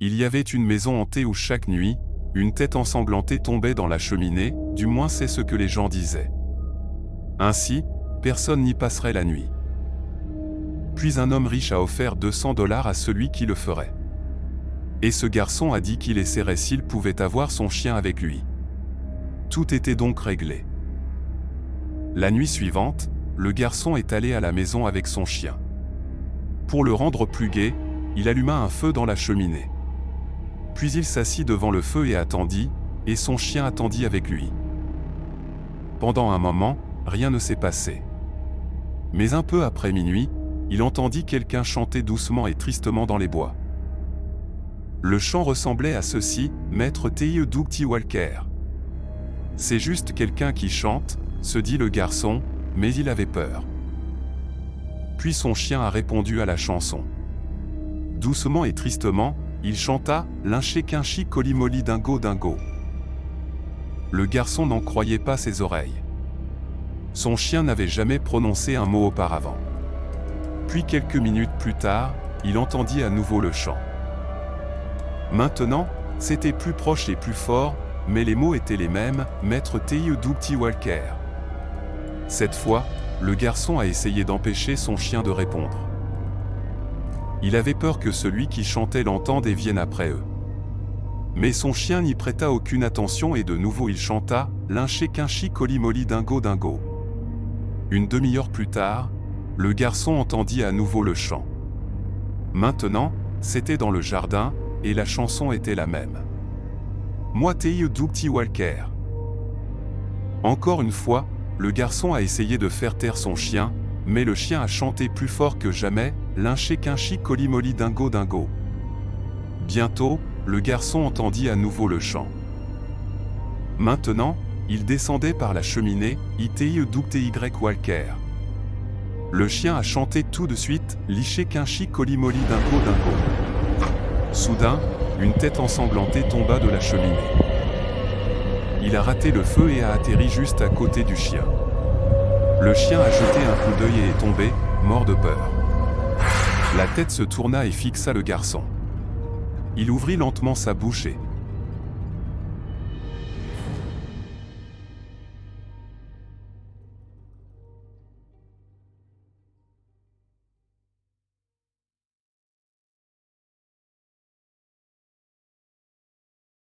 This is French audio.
Il y avait une maison hantée où chaque nuit, une tête ensanglantée tombait dans la cheminée, du moins c'est ce que les gens disaient. Ainsi, personne n'y passerait la nuit. Puis un homme riche a offert $200 à celui qui le ferait. Et ce garçon a dit qu'il essaierait s'il pouvait avoir son chien avec lui. Tout était donc réglé. La nuit suivante, le garçon est allé à la maison avec son chien. Pour le rendre plus gai, il alluma un feu dans la cheminée. Puis il s'assit devant le feu et attendit, et son chien attendit avec lui. Pendant un moment, rien ne s'est passé. Mais un peu après minuit, il entendit quelqu'un chanter doucement et tristement dans les bois. Le chant ressemblait à ceci, Maître T.I. Dougty Walker. C'est juste quelqu'un qui chante, se dit le garçon, mais il avait peur. Puis son chien a répondu à la chanson. Doucement et tristement, il chanta « Linché quinchi colimoli dingo dingo ». Le garçon n'en croyait pas ses oreilles. Son chien n'avait jamais prononcé un mot auparavant. Puis quelques minutes plus tard, il entendit à nouveau le chant. Maintenant, c'était plus proche et plus fort, mais les mots étaient les mêmes, Maître T.I. Dougty Walker. Cette fois, le garçon a essayé d'empêcher son chien de répondre. Il avait peur que celui qui chantait l'entende et vienne après eux. Mais son chien n'y prêta aucune attention et de nouveau il chanta « Linché quinchi colimoli dingo dingo ». Une demi-heure plus tard, le garçon entendit à nouveau le chant. Maintenant, c'était dans le jardin, et la chanson était la même. Moi T.I. Dougty Walker. Encore une fois, le garçon a essayé de faire taire son chien, mais le chien a chanté plus fort que jamais, Linché quinchi colimoli dingo dingo. Bientôt, le garçon entendit à nouveau le chant. Maintenant, il descendait par la cheminée, T.I. Dougty Walker. Le chien a chanté tout de suite, Liché quinchi colimoli dingo dingo. Soudain, une tête ensanglantée tomba de la cheminée. Il a raté le feu et a atterri juste à côté du chien. Le chien a jeté un coup d'œil et est tombé, mort de peur. La tête se tourna et fixa le garçon. Il ouvrit lentement sa bouche et,